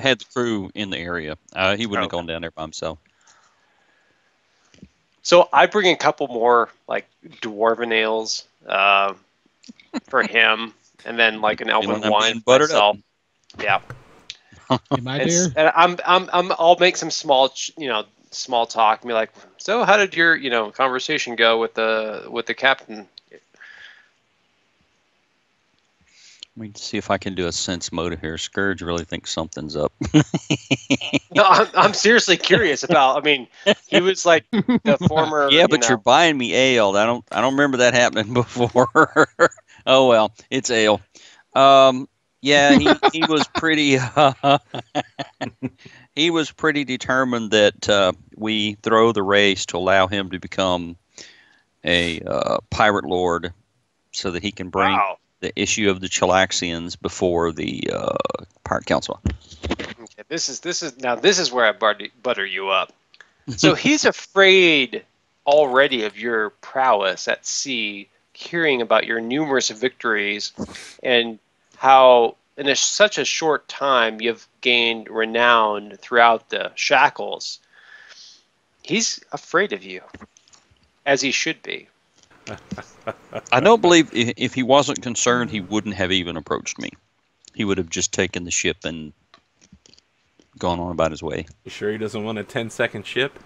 had the crew in the area. He wouldn't have gone down there by himself. So I bring a couple more like dwarven ales for him, and then like an elven wine for myself. Yeah. And I'll make some small talk and be like, so how did your conversation go with the captain? Let me see if I can do a sense motive here. Scourge really thinks something's up. No, I'm seriously curious about. I mean, he was like the former. Yeah, but you're buying me ale. I don't remember that happening before. Oh well, it's ale. Yeah, he was pretty. He was pretty determined that we throw the race to allow him to become a pirate lord, so that he can bring the issue of the Chilaxians before the Pirate Council. Okay, this is where I butter you up. So he's afraid already of your prowess at sea, hearing about your numerous victories and how in such a short time you've gained renown throughout the Shackles. He's afraid of you, as he should be. I don't believe if he wasn't concerned, he wouldn't have even approached me. He would have just taken the ship and gone on about his way. You sure he doesn't want a 10-second ship?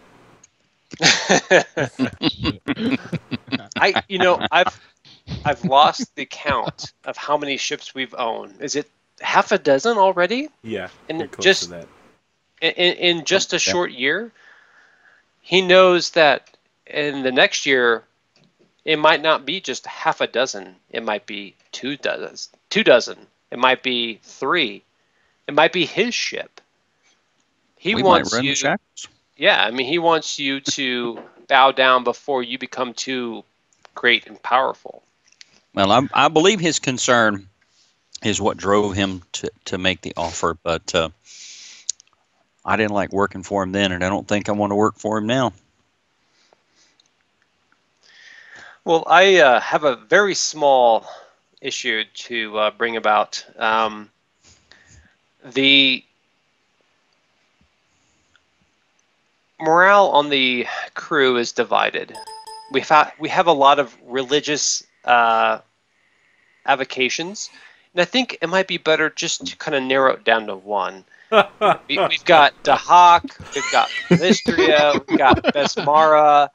I've lost the count of how many ships we've owned. Is it half a dozen already? Yeah, and close to that. In just a short year, he knows that in the next year, it might not be just half a dozen. It might be 2 dozen. It might be 3. It might be his ship. We wants might run you. Shackles. Yeah, I mean, he wants you to bow down before you become too great and powerful. Well, I believe his concern is what drove him to make the offer, but I didn't like working for him then, and I don't think I want to work for him now. Well, I have a very small issue to bring about. The morale on the crew is divided. We have a lot of religious avocations, and I think it might be better just to kind of narrow it down to one. We've got Dahak, we've got Lystria, we've got Besmara.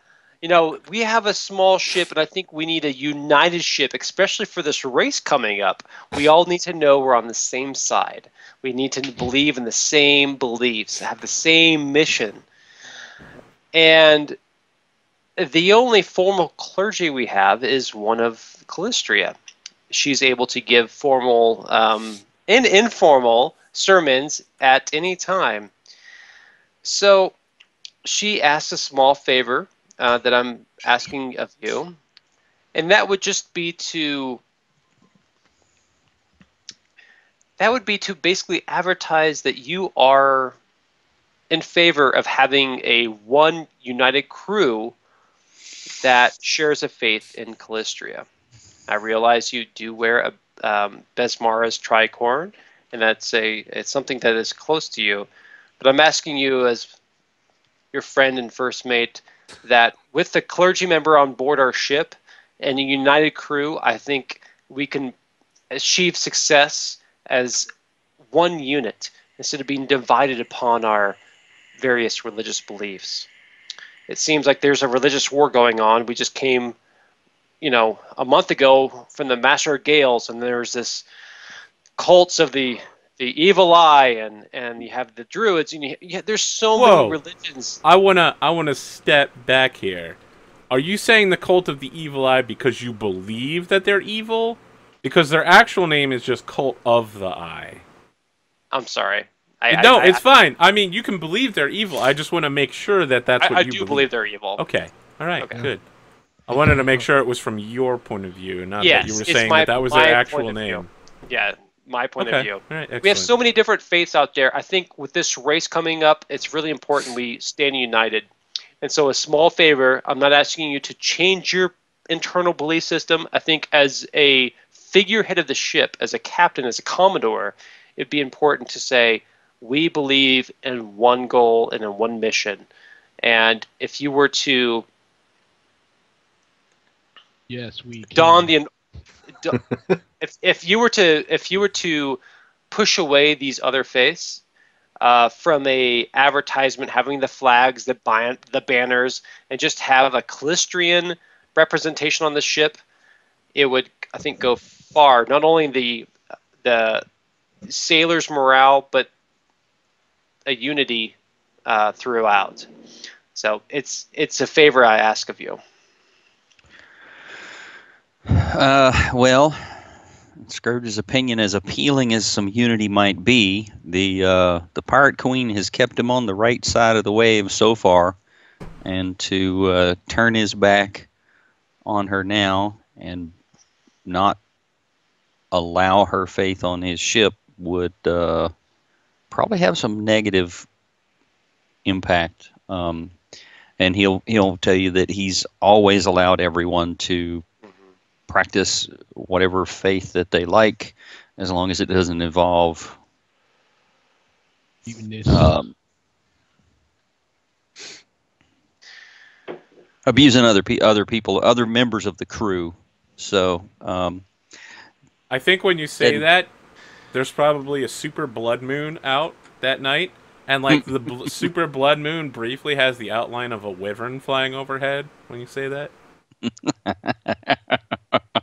We have a small ship, and I think we need a united ship, especially for this race coming up. We all need to know we're on the same side. We need to believe in the same beliefs, have the same mission. And the only formal clergy we have is one of Calistria. She's able to give formal and informal sermons at any time. So she asked a small favor that I'm asking of you, and that would just be to basically advertise that you are in favor of having one united crew that shares a faith in Calistria. I realize you do wear a Besmara's tricorn, and it's something that is close to you, but I'm asking you as your friend and first mate that with the clergy member on board our ship and a united crew, I think we can achieve success as one unit instead of being divided upon our various religious beliefs. It seems like there's a religious war going on. We just came, a month ago from the Master of Gales, and there's this cults of the evil eye, and you have the druids, and there's so many religions. I wanna step back here. Are you saying the cult of the evil eye because you believe that they're evil? Because their actual name is just Cult of the Eye. I'm sorry. It's fine. I mean, you can believe they're evil. I just want to make sure that that's what you believe. I do believe they're evil. Okay. All right. Okay. Good. I wanted to make sure it was from your point of view, not that you were saying that was their actual name. Yeah, my point of view. All right, we have so many different faiths out there. I think with this race coming up, it's really important we stand united. And so a small favor, I'm not asking you to change your internal belief system. I think as a figurehead of the ship, as a captain, as a commodore, it'd be important to say, we believe in one goal and in one mission. And if you were to don the if you were to push away these other faiths from a advertisement, having the flags, the banners, and just have a Calistrian representation on the ship, it would, I think, go far. Not only the sailors' morale, but a unity throughout. So it's a favor I ask of you. Well, Scourge's opinion, as appealing as some unity might be, the Pirate Queen has kept him on the right side of the wave so far, and to turn his back on her now and not allow her faith on his ship would probably have some negative impact. And he'll tell you that he's always allowed everyone to practice whatever faith that they like, as long as it doesn't involve abusing other people, other members of the crew. So I think when you say that, there's probably a super blood moon out that night, and like the super blood moon briefly has the outline of a wyvern flying overhead when you say that.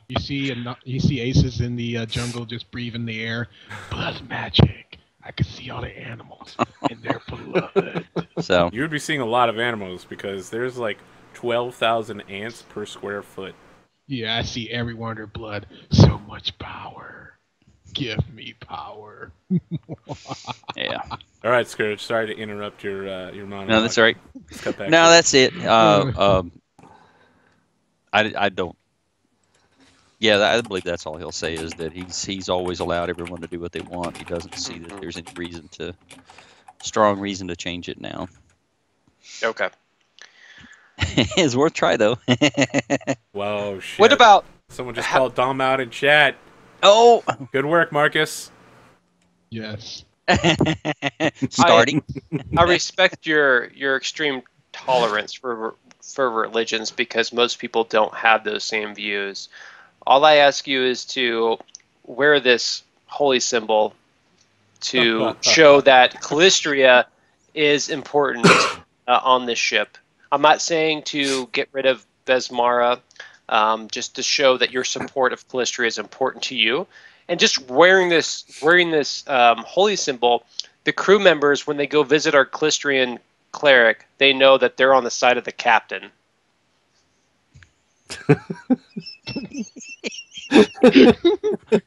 You see aces in the jungle just breathing the air. Blood magic. I can see all the animals in their blood. So you would be seeing a lot of animals because there's like 12,000 ants per square foot. Yeah, I see everyone in their blood. So much power. Give me power. Yeah. All right, Scourge. Sorry to interrupt your monologue. No, that's all right. Let's cut back no, that's it. I don't. Yeah, I believe that's all he'll say, is that he's always allowed everyone to do what they want. He doesn't see that there's any strong reason to change it now. Okay. It's worth try though. Whoa, shit. What about someone just called Dom out in chat? Oh, good work, Marcus. Yes. Starting. I respect your extreme tolerance for religions, because most people don't have those same views. All I ask you is to wear this holy symbol to show that Calistria is important on this ship. I'm not saying to get rid of Besmara, just to show that your support of Calistria is important to you. And just wearing this holy symbol, the crew members, when they go visit our Calistrian cleric, they know that they're on the side of the captain.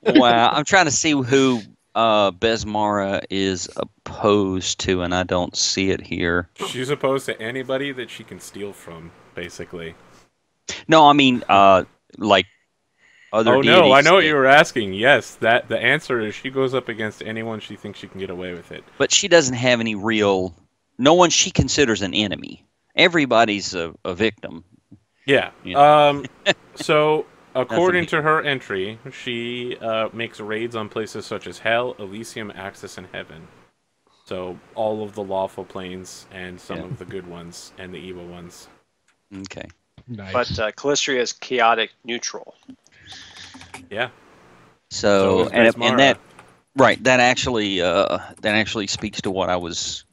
Wow, I'm trying to see who Besmara is opposed to, and I don't see it here. She's opposed to anybody that she can steal from, basically. No, I mean, like other deities. No, I know what you were asking. Yes, the answer is she goes up against anyone she thinks she can get away with it. But she doesn't have any real... No one she considers an enemy. Everybody's a victim. Yeah. You know? So, according to her entry, she makes raids on places such as Hell, Elysium, Axis, and Heaven. So, all of the lawful planes and some of the good ones and the evil ones. Okay. Nice. But Calistria is chaotic neutral. Yeah. So and that that actually speaks to what I was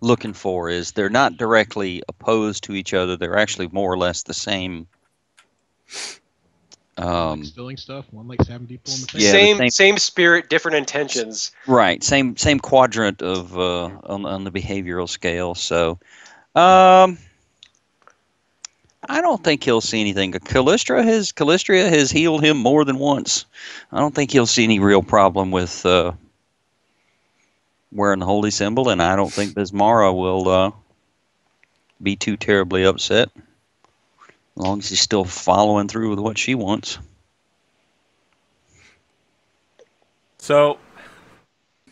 looking for. Is they're not directly opposed to each other. They're actually more or less the same. Stealing stuff. One likes having people in the face. Yeah, same spirit, different intentions. Right. Same quadrant of on the behavioral scale. So, I don't think he'll see anything. Calistria has healed him more than once. I don't think he'll see any real problem with wearing the holy symbol, and I don't think Besmara will be too terribly upset, as long as he's still following through with what she wants. So,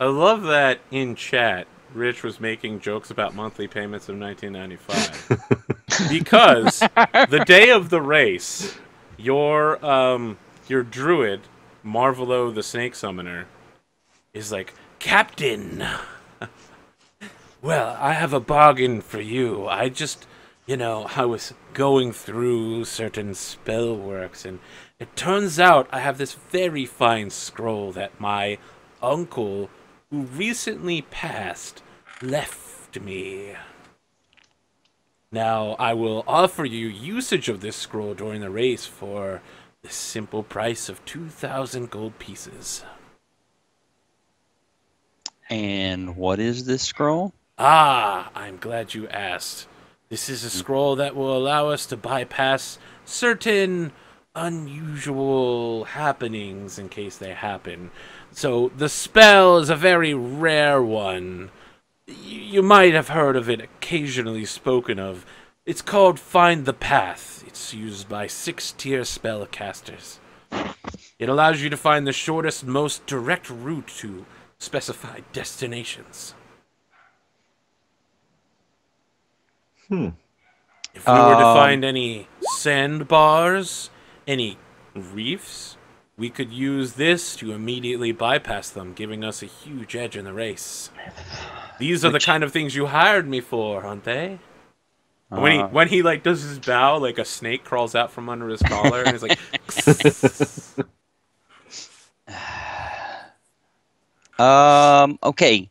I love that in chat, Rich was making jokes about monthly payments of $19.95. Because the day of the race, your druid, Marvelo the Snake Summoner, is like, Captain, Well, I have a bargain for you. I just, I was going through certain spell works, and it turns out I have this very fine scroll that my uncle, who recently passed, left me. Now, I will offer you usage of this scroll during the race for the simple price of 2,000 gold pieces. And what is this scroll? Ah, I'm glad you asked. This is a scroll that will allow us to bypass certain unusual happenings in case they happen. So the spell is a very rare one. You might have heard of it occasionally spoken of. It's called Find the Path. It's used by 6-tier spellcasters. It allows you to find the shortest, most direct route to specified destinations. If we were to find any sandbars, any reefs, we could use this to immediately bypass them, giving us a huge edge in the race. These are the kind of things you hired me for, aren't they? When he like does his bow, like a snake crawls out from under his collar, and he's like, okay.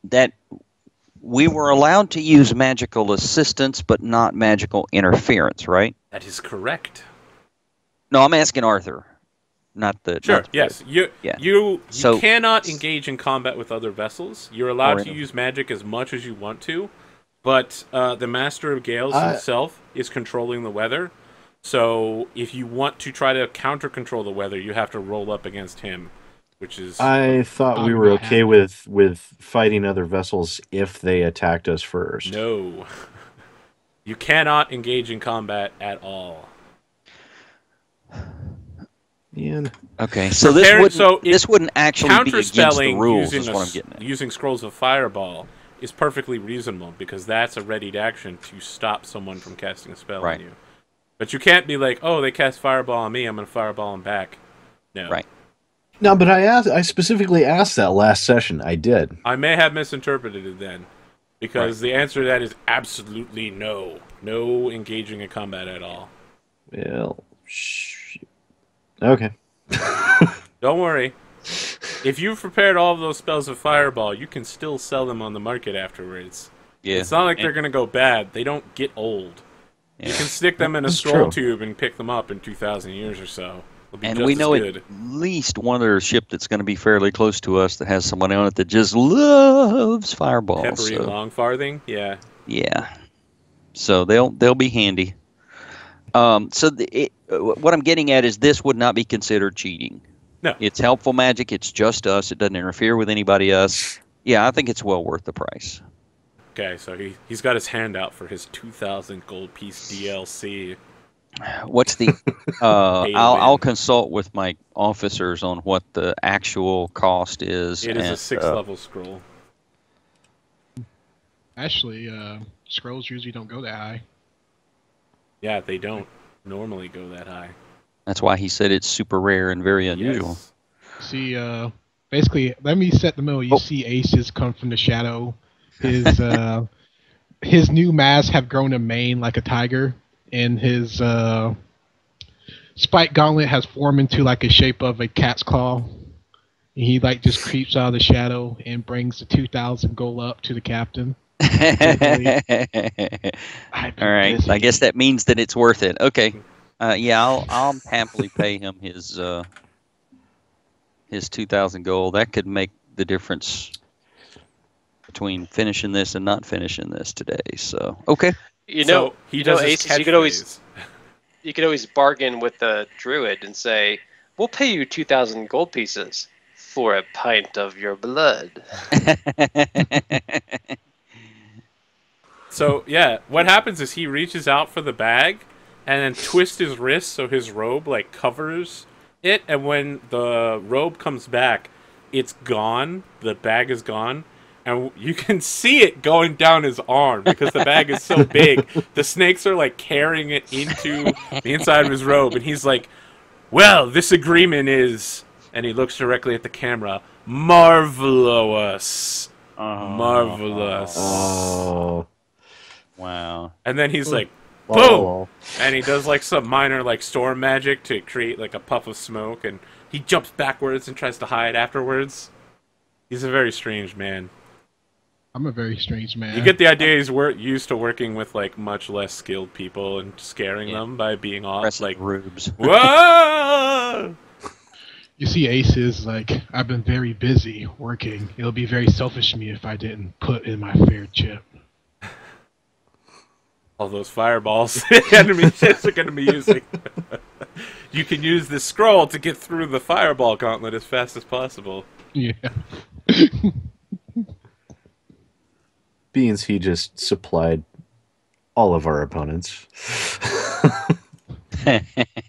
That we were allowed to use magical assistance, but not magical interference, right? That is correct. No, I'm asking Arthur, not the. Sure. Not the Yes. You cannot engage in combat with other vessels. You're allowed to use magic as much as you want to, but the Master of Gales himself is controlling the weather. So if you want to try to counter-control the weather, you have to roll up against him, which is... I thought we were okay with fighting other vessels if they attacked us first. No. You cannot engage in combat at all. Yeah. Okay, so this wouldn't actually be against the rules, is what I'm getting at. Using Scrolls of Fireball is perfectly reasonable, because that's a readied action to stop someone from casting a spell on you. But you can't be like, oh, they cast Fireball on me, I'm going to Fireball them back. No. Right. No, but I specifically asked that last session. I did. I may have misinterpreted it then, because the answer to that is absolutely no. No engaging in combat at all. Well, okay. Don't worry. If you've prepared all of those spells of Fireball, you can still sell them on the market afterwards. Yeah. It's not like they're going to go bad. They don't get old. Yeah. You can stick them in a scroll tube and pick them up in 2,000 years or so. And we know at least one other ship that's going to be fairly close to us that has someone on it that just loves Fireball. Peppery Longfarthing? Yeah. Yeah. So they'll be handy. What I'm getting at is this would not be considered cheating. No. It's helpful magic. It's just us. It doesn't interfere with anybody else. Yeah, I think it's well worth the price. Okay, so he's got his hand out for his 2,000 gold piece DLC. What's the... I'll consult with my officers on what the actual cost is. It is a 6th-level scroll. Actually, scrolls usually don't go that high. Yeah, they don't normally go that high. That's why he said it's super rare and very unusual. Yes. See, basically, let me set the middle. You see Aces come from the shadow. His new masks have grown a mane like a tiger, and his spike gauntlet has formed into like a shape of a cat's claw. And he just creeps out of the shadow and brings the 2,000 gold up to the captain. All right, I guess that means that it's worth it. Okay, yeah, I'll happily pay him his 2,000 gold. That could make the difference between finishing this and not finishing this today. So okay, Aces, you could always bargain with the druid and say, "We'll pay you 2,000 gold pieces for a pint of your blood." So, yeah, what happens is he reaches out for the bag and then twists his wrist so his robe, covers it. And when the robe comes back, it's gone. The bag is gone. And you can see it going down his arm because the bag is so big. The snakes are, carrying it into the inside of his robe. And he's like, well, this agreement is... And he looks directly at the camera. Marvelous. Marvelous. Oh. Wow. And then he's like, boom! Oh. And he does like some minor like storm magic to create like a puff of smoke, and he jumps backwards and tries to hide afterwards. He's a very strange man. I'm a very strange man. You get the idea he's used to working with like much less skilled people and scaring them by being off like rubes. Whoa! You see Ace is like, I've been very busy working. It'll be very selfish of me if I didn't put in my fair chip. All those fireballs the enemy ships are going to be using. You can use this scroll to get through the fireball gauntlet as fast as possible. Yeah. Beans, he just supplied all of our opponents.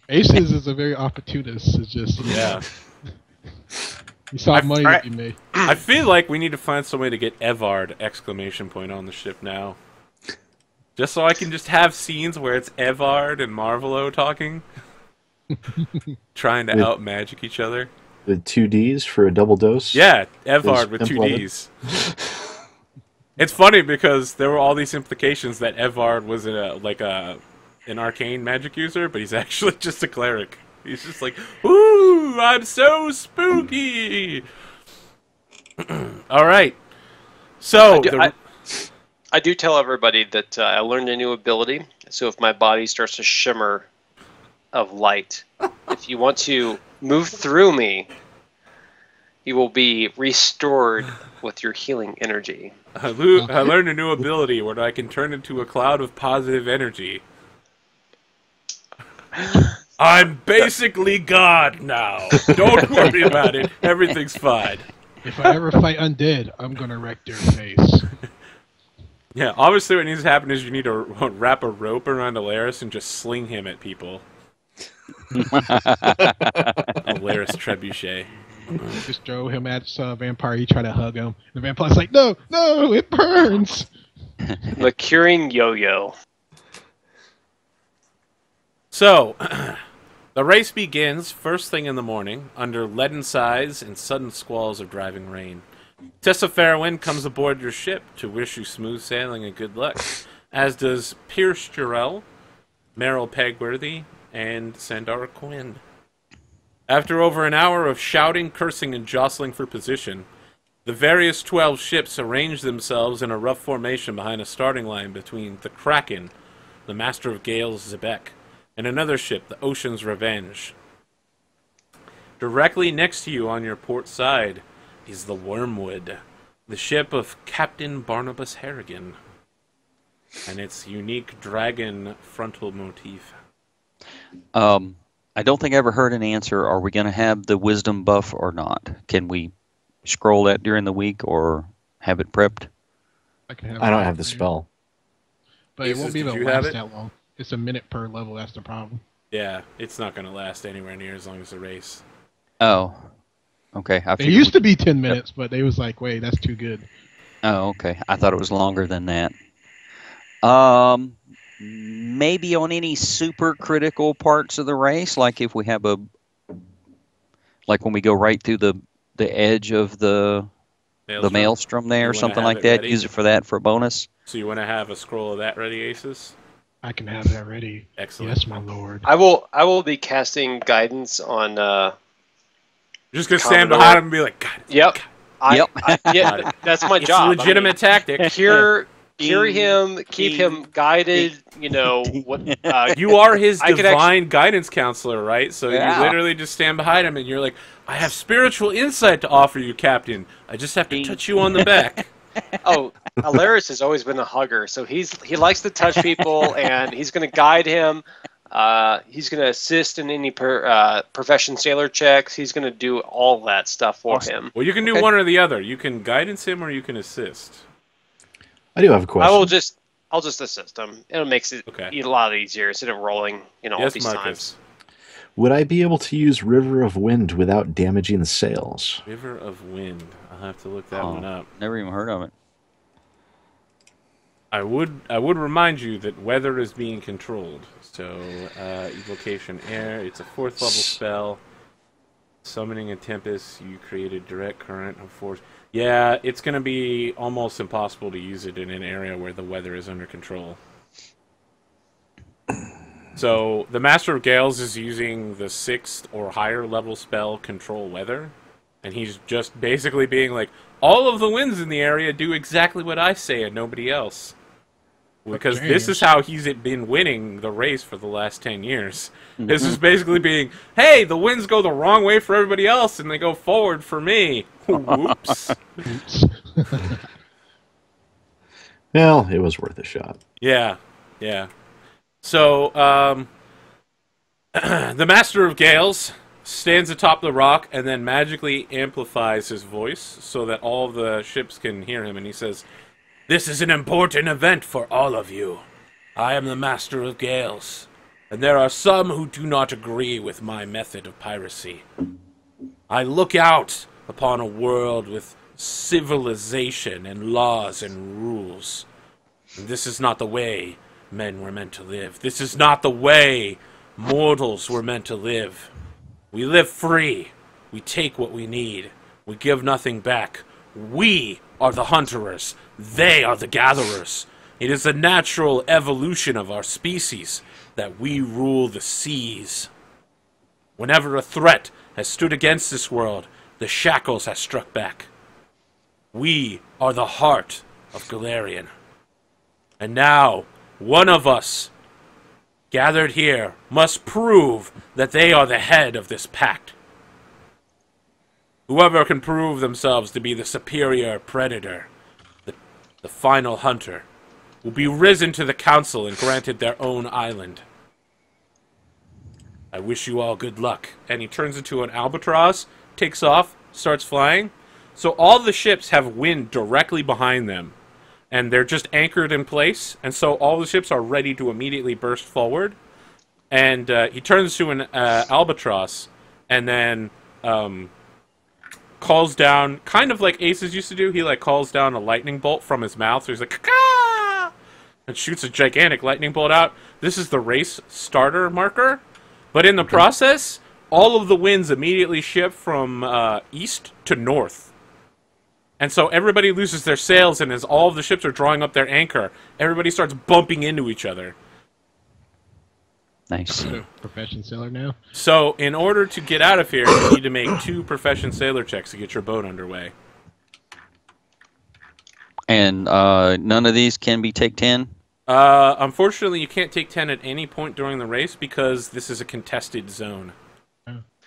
Aces is a very opportunist. It's just, you saw money to be made. I feel like we need to find some way to get Evard ! On the ship now. Just so I can just have scenes where it's Evard and Marvelo talking. Trying to out-magic each other. With 2 Ds for a double dose? Yeah, Evard with 2 Ds. It's funny because there were all these implications that Evard was an arcane magic user, but he's actually just a cleric. He's just like, ooh, I'm so spooky! Alright. So... I do tell everybody that I learned a new ability, so if my body starts to shimmer of light, if you want to move through me, you will be restored with your healing energy. I learned a new ability where I can turn into a cloud of positive energy. I'm basically God now. Don't worry about it. Everything's fine. If I ever fight undead, I'm gonna wreck their face. Yeah, obviously what needs to happen is you need to wrap a rope around Alaris and just sling him at people. Alaris Trebuchet. Just throw him at Vampire, you try to hug him. The Vampire's like, no, it burns! The curing yo-yo. So, the race begins first thing in the morning, under leaden sighs and sudden squalls of driving rain. Tessa Fairwind comes aboard your ship to wish you smooth sailing and good luck, as does Pierce Jarrell, Meryl Pegworthy, and Sandara Quinn. After over an hour of shouting, cursing, and jostling for position, the various 12 ships arrange themselves in a rough formation behind a starting line between the Kraken, the Master of Gales Zebek, and another ship, the Ocean's Revenge. Directly next to you on your port side is the Wormwood, the ship of Captain Barnabas Harrigan, and its unique dragon frontal motif. I don't think I ever heard an answer. Are we going to have the wisdom buff or not? Can we scroll that during the week or have it prepped? I don't have the spell. But it won't be able to last that long. It's a minute per level, that's the problem. Yeah, it's not going to last anywhere near as long as the race. Oh. Okay. It used to be 10 minutes, but they was like, wait, that's too good. Oh, okay. I thought it was longer than that. Maybe on any super critical parts of the race, like if we have like when we go right through the edge of the maelstrom there or something like that, use it for that for a bonus. So you want to have a scroll of that ready, Aces? I can have that ready. Excellent. Yes, my lord. I will be casting guidance on You're just gonna stand behind him and be like, God. Yep. Yep. Yeah, that's my job. It's a legitimate tactic. Cure him, keep him guided. You know what? You are his divine guidance counselor, right? So you literally just stand behind him, and you're like, "I have spiritual insight to offer you, Captain. I just have to touch you on the back." Oh, Alaris has always been a hugger, so he likes to touch people, and he's going to guide him. He's going to assist in any profession sailor checks. He's going to do all that stuff for him. Well, you can do one or the other. You can guidance him, or you can assist. I do have a question. I'll just assist him. It makes it a lot easier instead of rolling, all these times. Would I be able to use River of Wind without damaging the sails? River of Wind. I'll have to look that one up. Never even heard of it. I would remind you that weather is being controlled. So, evocation air. It's a 4th level spell. Summoning a tempest. You create a direct current of force. Yeah, it's going to be almost impossible to use it in an area where the weather is under control. So, the Master of Gales is using the 6th or higher level spell Control Weather, and he's just basically being like, all of the winds in the area do exactly what I say and nobody else. Because this is how he's been winning the race for the last 10 years. This is basically being, hey, the winds go the wrong way for everybody else, and they go forward for me. Whoops. Well, it was worth a shot. Yeah, yeah. So, the Master of Gales stands atop the rock and then magically amplifies his voice so that all the ships can hear him, and he says, "This is an important event for all of you. I am the Master of Gales, and there are some who do not agree with my method of piracy. I look out upon a world with civilization and laws and rules. And this is not the way men were meant to live. This is not the way mortals were meant to live. We live free. We take what we need. We give nothing back. We are the hunterers. They are the gatherers. It is the natural evolution of our species that we rule the seas. Whenever a threat has stood against this world, the Shackles has struck back. We are the heart of Golarion. And now, one of us, gathered here, must prove that they are the head of this pact. Whoever can prove themselves to be the superior predator, the final hunter, will be risen to the council and granted their own island. I wish you all good luck." And he turns into an albatross, takes off, starts flying. So all the ships have wind directly behind them, and they're just anchored in place, and so all the ships are ready to immediately burst forward. And he turns to an albatross, and then calls down, kind of like Aces used to do, he like calls down a lightning bolt from his mouth, so he's like, "Caw!" and shoots a gigantic lightning bolt out. This is the race starter marker, but in the process, all of the winds immediately shift from east to north. And so everybody loses their sails, and as all of the ships are drawing up their anchor, everybody starts bumping into each other. Nice. Profession sailor now. So, in order to get out of here, you need to make 2 profession sailor checks to get your boat underway. And none of these can be take 10? Unfortunately, you can't take 10 at any point during the race because this is a contested zone.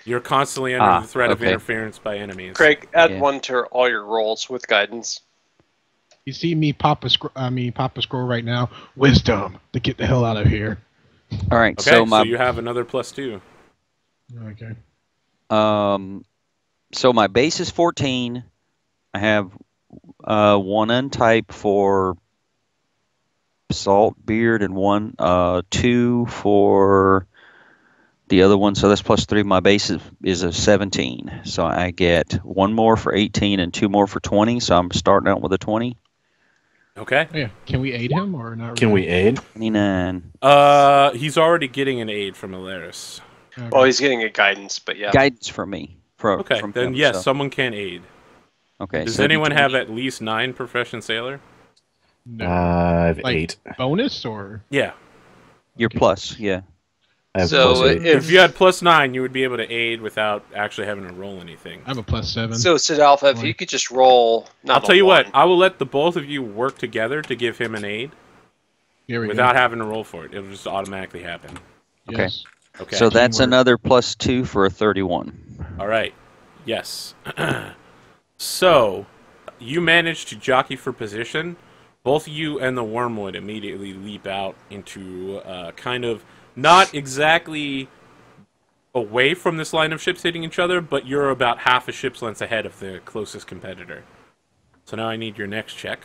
You're constantly under the threat of interference by enemies. Craig, add 1 to all your rolls with guidance. You see me pop a scroll right now. Wisdom to get the hell out of here. All right. Okay, so you have another +2. Okay. So my base is 14. I have 1 untype for Salt Beard and 2 for the other one. So that's +3. My base is a 17. So I get 1 more for 18 and 2 more for 20. So I'm starting out with a 20. Okay. Oh, yeah. Can we aid him or not? Can we aid? 29. He's already getting an aid from Alaris. Okay. Well, he's getting a guidance, but yeah. Guidance from me. Okay, from then him, yes, so. someone can aid. Okay. Does 17. anyone have at least 9 profession sailor? No. I have Like 8. bonus or? Yeah. You're plus, yeah. I have So +8. If you had +9, you would be able to aid without actually having to roll anything. I have a +7. So, Sidalpha, if you could just roll... I'll tell you what, I will let the both of you work together to give him an aid Here we without go. having to roll for it. It'll just automatically happen. Okay. Yes. Okay. So that's Teamwork. another +2 for a 31. All right. Yes. So, you managed to jockey for position. Both you and the Wormwood immediately leap out into kind of not exactly away from this line of ships hitting each other, but you're about half a ship's length ahead of the closest competitor. So now I need your next check.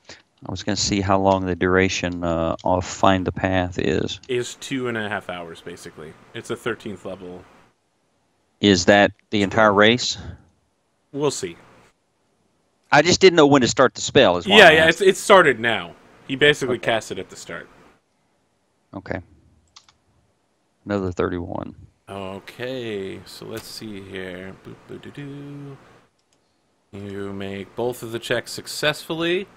I was going to see how long the duration of Find the Path is. Is 2.5 hours, basically. It's a 13th level. Is that the entire race? We'll see. I just didn't know when to start the spell. Is why Yeah, I yeah, asked. it's started now. He basically Okay. cast it at the start. Okay. Another 31. Okay, so let's see here. Boop, boop, doo, doo. You make both of the checks successfully.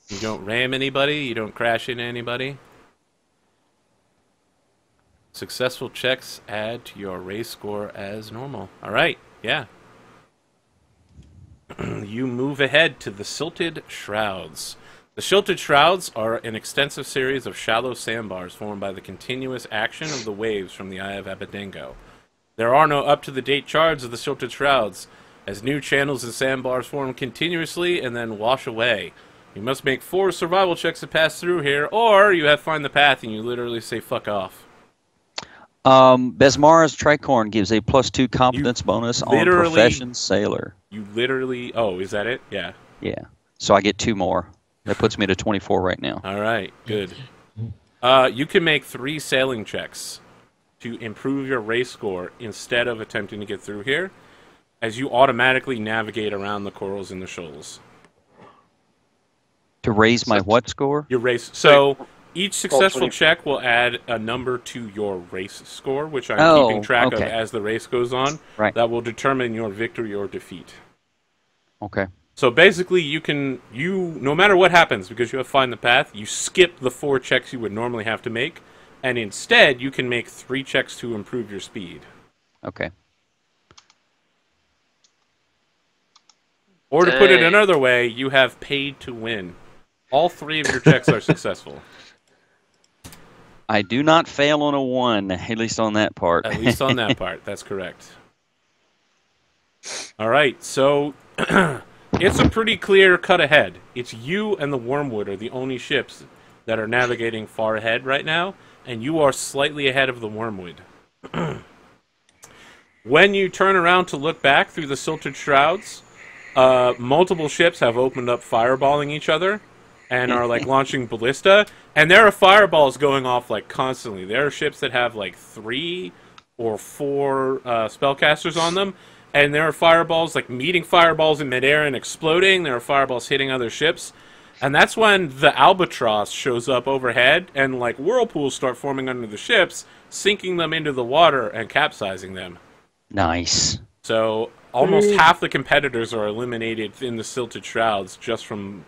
You don't ram anybody. You don't crash into anybody. Successful checks add to your race score as normal. All right, yeah. You move ahead to the Silted Shrouds. The Silted Shrouds are an extensive series of shallow sandbars formed by the continuous action of the waves from the Eye of Abadengo. There are no up-to-the-date charts of the Silted Shrouds, as new channels and sandbars form continuously and then wash away. You must make 4 survival checks to pass through here, or you have to find the path and you literally say fuck off. Besmara's Tricorn gives a +2 competence bonus on Profession Sailor. You literally... Oh, is that it? Yeah. Yeah. So I get 2 more. That puts me to 24 right now. All right, good. You can make 3 sailing checks to improve your race score instead of attempting to get through here, as you automatically navigate around the corals and the shoals. To raise my what score? Your race. So each successful check will add a number to your race score, which I'm keeping track of as the race goes on. Right. That will determine your victory or defeat. Okay. So basically, no matter what happens, because you have to find the path, you skip the 4 checks you would normally have to make, and instead you can make 3 checks to improve your speed. Okay. Or to put it another way, you have paid to win. All 3 of your checks are successful. I do not fail on a 1, at least on that part. At least on that part, that's correct. All right, so it's a pretty clear cut ahead. It's you and the Wormwood are the only ships that are navigating far ahead right now, and you are slightly ahead of the Wormwood. When you turn around to look back through the Silted Shrouds, multiple ships have opened up fireballing each other and are like launching ballista, and there are fireballs going off like constantly. There are ships that have like 3 or 4 spellcasters on them, and there are fireballs like meeting fireballs in midair and exploding. There are fireballs hitting other ships, and that's when the albatross shows up overhead and like whirlpools start forming under the ships, sinking them into the water and capsizing them. Nice. So almost half the competitors are eliminated in the Silted Shrouds just from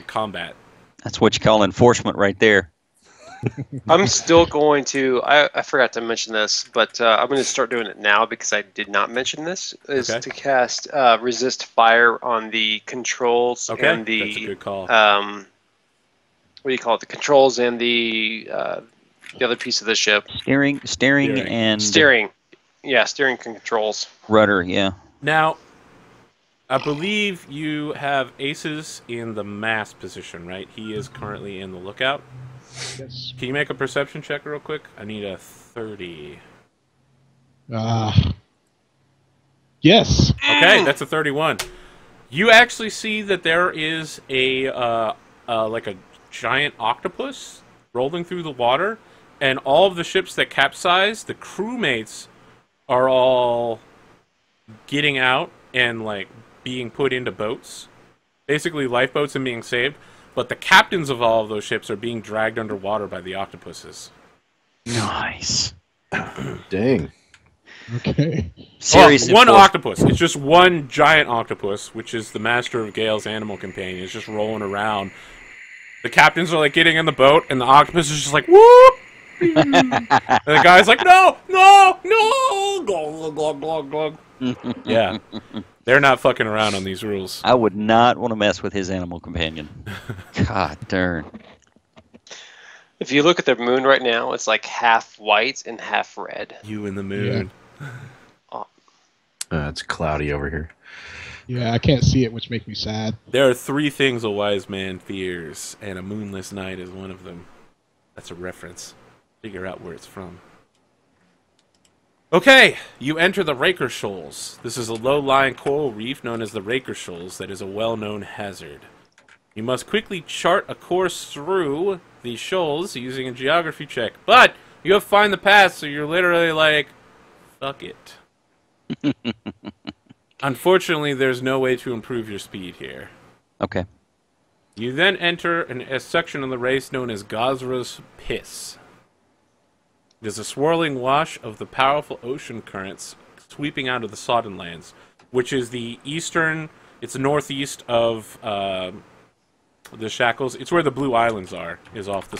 combat. That's what you call enforcement right there. I'm still going to... I forgot to mention this, but I'm going to start doing it now because I did not mention this, is to cast Resist Fire on the controls and the... That's a good call. What do you call it? The controls and the other piece of the ship. Steering. Steering. Yeah, steering controls. Rudder, yeah. Now, I believe you have Aces in the mast position, right? He is currently in the lookout. Yes. Can you make a perception check real quick? I need a 30. Yes. Okay, that's a 31. You actually see that there is a like a giant octopus rolling through the water, and all of the ships that capsize, the crewmates are all getting out and like being put into boats, basically lifeboats, and being saved. But the captains of all of those ships are being dragged underwater by the octopuses. Nice. Dang. Okay. Serious one octopus. It's just one giant octopus, which is the Master of Gale's animal companion. It's just rolling around. The captains are like getting in the boat, and the octopus is just like, whoop! And the guy's like, no! Glug, glug, glug, glug. Yeah. They're not fucking around on these rules. I would not want to mess with his animal companion. God darn. If you look at the moon right now, it's like half white and half red. You and the moon. Yeah. It's cloudy over here. Yeah, I can't see it, which makes me sad. There are 3 things a wise man fears, and a moonless night is one of them. That's a reference. Figure out where it's from. Okay, you enter the Raker Shoals. This is a low-lying coral reef known as the Raker Shoals that is a well-known hazard. You must quickly chart a course through these shoals using a geography check. But you have to find the path, so you're literally like, fuck it. Unfortunately, there's no way to improve your speed here. Okay. You then enter a section of the race known as Gazra's Piss. It is a swirling wash of the powerful ocean currents sweeping out of the Sodden Lands, which is the eastern It's northeast of the Shackles. It's where the Blue Islands are. Is off the